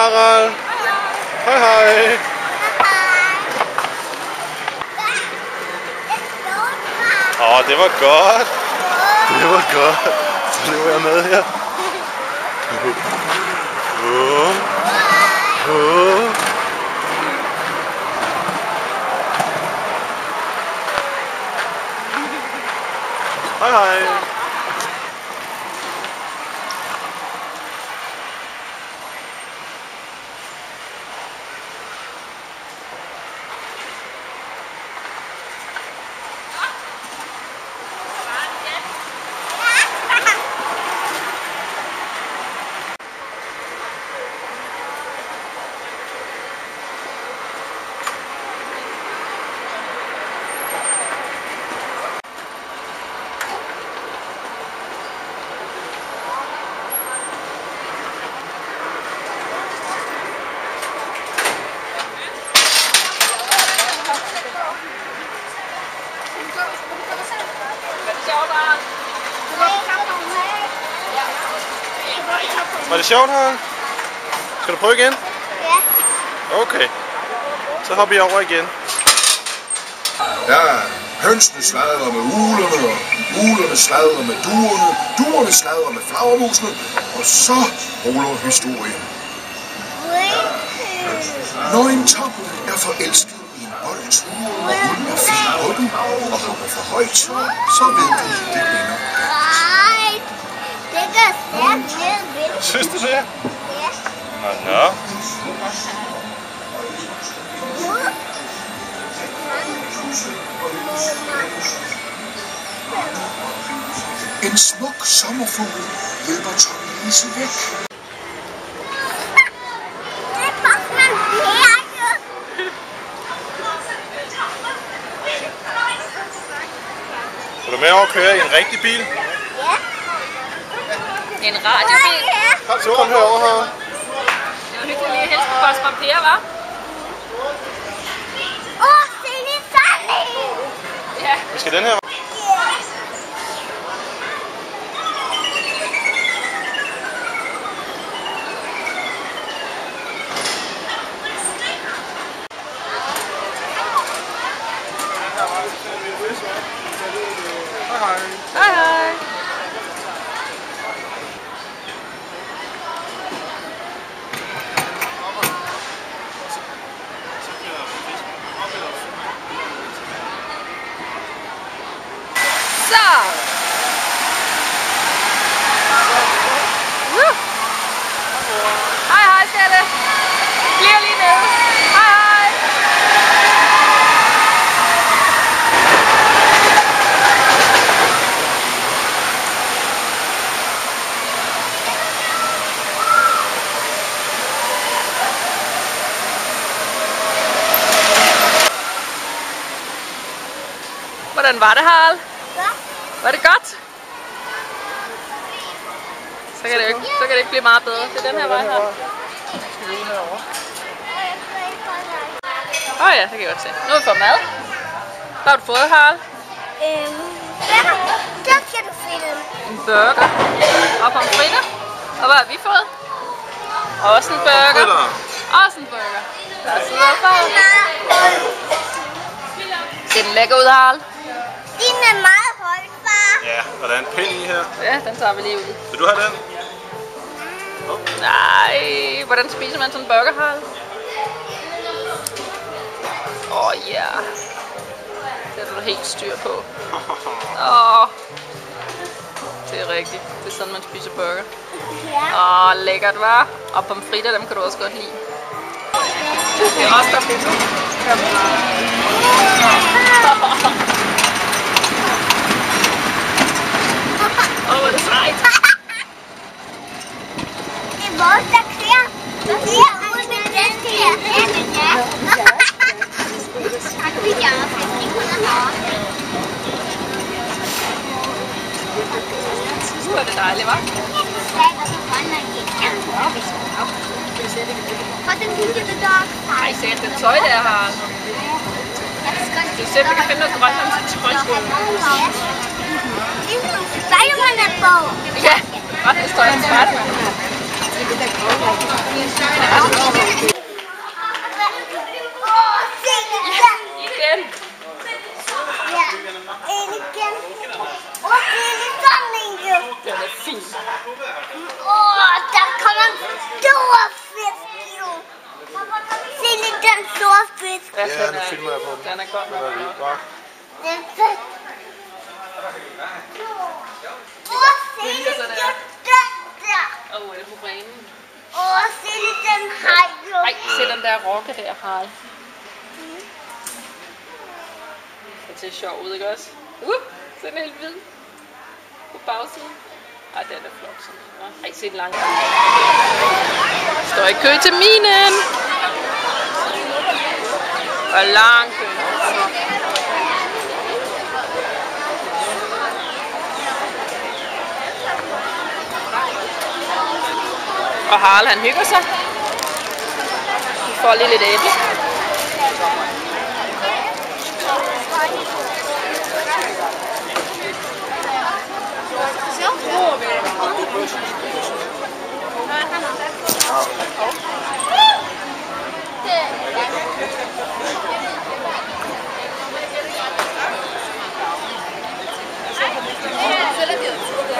Harald. Hej hej. Det var godt. Det var godt. Så løber jeg med her. Hej hej. Var det sjovt, Harald? Skal du prøve igen? Ja. Okay. Så hopper jeg over igen. Ja, hønsene sladrer med ulerne, og ulerne sladrer med duerne, duerne sladrer med flagermusene, og så ruller historien. Når en top er forelsket i en bold, og hun er fin på den, og hopper for højt, så ved du, det ender galt. Det gør stærkt ned. Synes du det? Ja. Nå. En smuk sommerfugl hjælper Tommy Lise væk. Er du med over at køre i en rigtig bil? Ja. En radiobil. Så kom herover her. Det var hyggeligt lige at hilse på Postman Per, hva'? Se lige sådan en! Ja. Vi skal den her. Hej hej. Hej hej. Så. Hej hej, Stelle. Bliver lige nede. Hej hej. Hvordan var det, Harald? Var det godt? Så kan det ikke blive meget bedre. Det er den her vej her. Ja, det kan jeg godt se. Nu har vi fået mad. Hvad har du fået, Harald? Der skal du finde. En burger. Og pomfritter. Og hvad har vi fået? Også en burger. Også en burger. Der sidder far. Ser den lækker ud, Harald? Den er meget høj, far. Ja, og der er en pind i her. Ja, den tager vi lige ud. Vil du have den? Nej, hvordan spiser man sådan en burger, Harald? Ja. Det har du helt styr på. Det er rigtigt. Det er sådan, man spiser burger. Lækkert, hva'? Og pomfritter, dem kan du også godt lide. Det er også der pizza. Hvor er det sejt. Det er vores, der kører. Der kører ud med den her. Nu er det dejligt, hva'? Ej, se alt det tøj der, Harald. Du ser, vi kan finde noget grønlandsk til folkeskolen. Det er nogle Spiderman-bog. Ja, grønlandsk tøj til Spiderman. Igen. Ja, en igen. Og det er lidt sådan en jo. Den er fin. Der kommer en stor fisk jo. Se lige den store fisk. Ja, nu filmer jeg på den. Den er godt nok. Den er fedt. Se lige den der. Er det på brænen? Se lige den hej jo. Ej, se den der rokke der, Harald. Det ser sjov ud, ikke også? Så den er helt hvid. På bagsiden. Ej, den er flot sådan. Ej, se den langt. Står i kø til minen. Og lang kø. Og Harald, han hygger sig. Vi får lige lidt æble.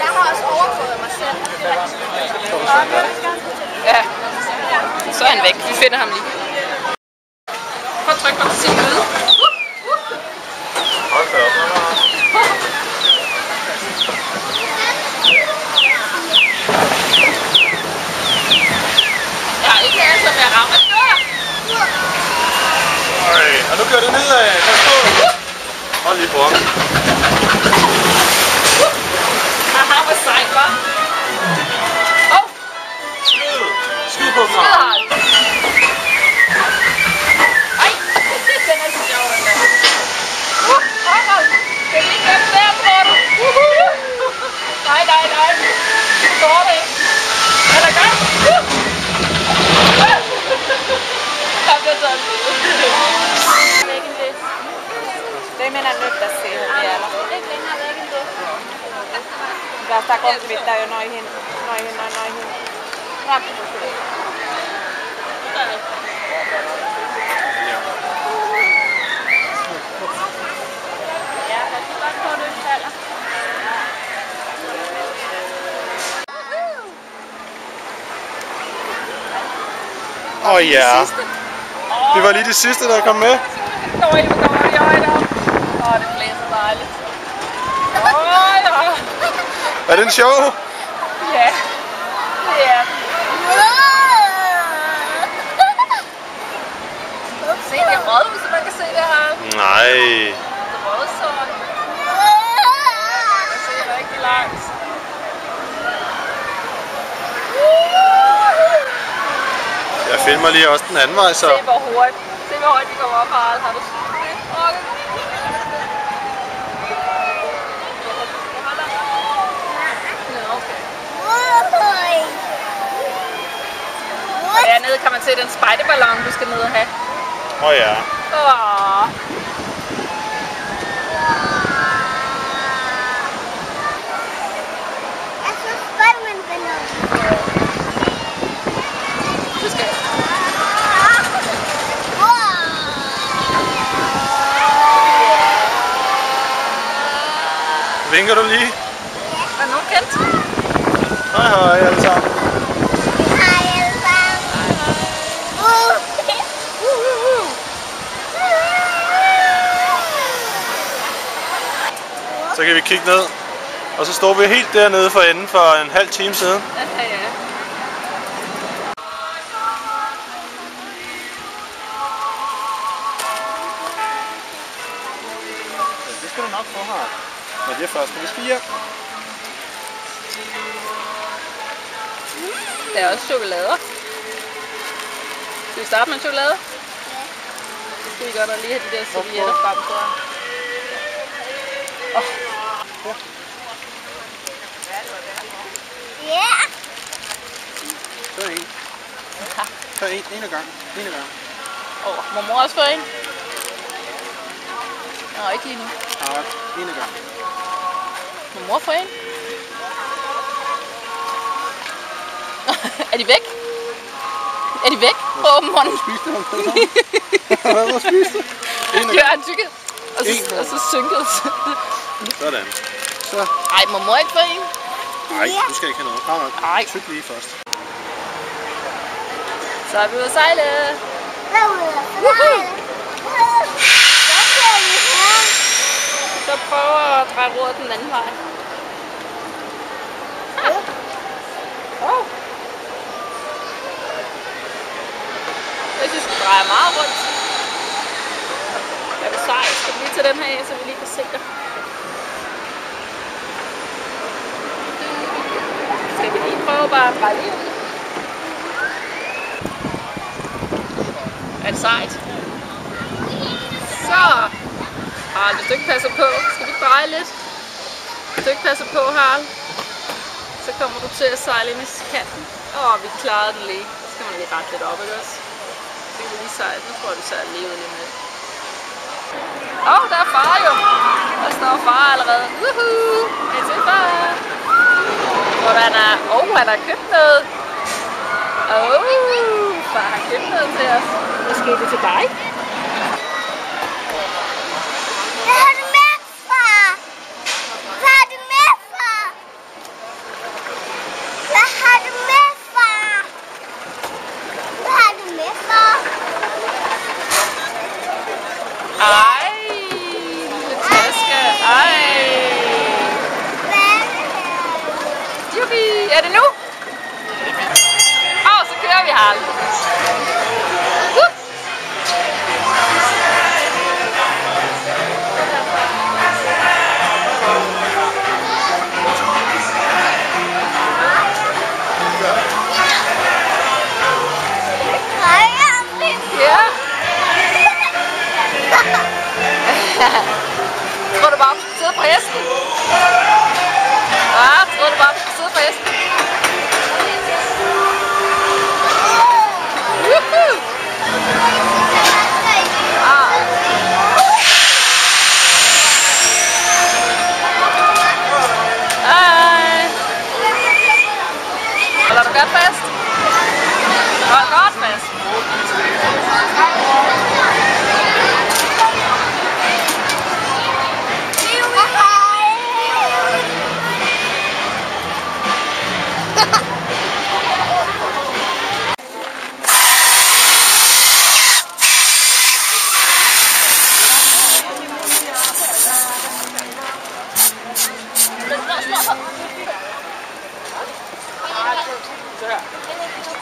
Jeg har også overfået mig selv. Ja, så er han væk. Vi finder ham lige. Prøv at trykke på sin lyde. Hold da op. Jeg har ikke altså med at ramme en dør. Ej, og nu kører det nedad. Pas på. Hold lige på ham. Haha, hvor sejt, hva'? Skyd på mig. Ej, den er så sjov, den der. Harald, kan vi ikke være der, tror du? Nej. Du går det ikke. Er der gang? Der bliver taget en billede. Ei mennä nyt tässä siihen vielä. Päästään kohta jo noihin rappusiin. Ja, tässä on nyt täällä. Ja. Det var lige det sidste, der kom med. Hvor det blæser dejligt. Er den sjov? Ja, det er den. Se, det er rødt, så man kan se det her. Nej. Det er rødt sådan. Man kan se rigtig langt. Jeg filmer lige også den anden vej, så. Se hvor hurtigt vi kommer op, Harald. Har du set det? Dernede kan man se den spejderballon, du skal ned og have. Ja. Jeg synes Spiderman-ballon. Du skal. Vinker du lige? Er nogen kendt? Hej alle sammen. Så kan vi kigge ned. Og så står vi helt dernede for enden for en halv time siden. Ja. Det skal du nok få her. Men det er først, når vi skal hjem. Der er også chokolader. Skal vi starte med en chokolade? Ja. Så skal vi godt lige have de der servietter frem for. Ja. Så en. Så en ad gang. Må mor også få en? Nå, ikke lige nu. Ja, en ad gang. Må mor få en? Er de væk? Er de væk? På åben munden. Spiste han det? Hvad spiste du? Ja, han tykkede. Og så synkede. Sådan. Så. Ej, må mor ikke få en? Nej, du skal ikke have noget. Kom nok. Nej. Tyk lige først. Så er vi ude at sejle. Så prøver at dreje roret den anden vej. Jeg synes, vi drejer meget rundt. Er du sej? Skal vi lige tage den her af, så vi lige kan se dig? Skal vi lige prøve bare at dreje lige ud? Er det sejt? Så! Harald, hvis du ikke passer på, skal vi dreje lidt? Hvis du ikke passer på, Harald, så kommer du til at sejle ind i kanten. Vi klarede den lige. Så skal man lige rette lidt op, ikke også? Så kan vi lige sejle. Nu tror jeg, du sejler lige ud lige med. Der er far jo! Der står far allerede. Woohoo! Hej til far! Hvordan er... han har købt noget. Far har købt noget til os. Måske er det til dig? Hvad har du med, far? Hvad har du med, far? Hvad har du med, far? Hvad har du med, far? Ej, lille taske. Ej. Jubi, er det nu? Så kører vi, Harald. Tror du bare, du skal sidde på hesten? Tror du bare, du skal sidde på hesten? Woohoo! Hej! Holder du godt fast? Hold godt fast.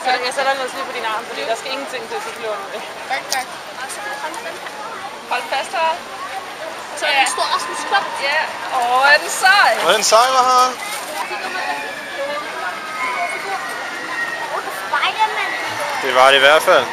Så jeg sætter den også lige på din arm, fordi der skal ingenting til at cykle under det. Tak. Hold fast her. Så er den stor Rasmus Klump. Ja. Er den sej? Er den sej, hvad har? Det var det i hvert fald.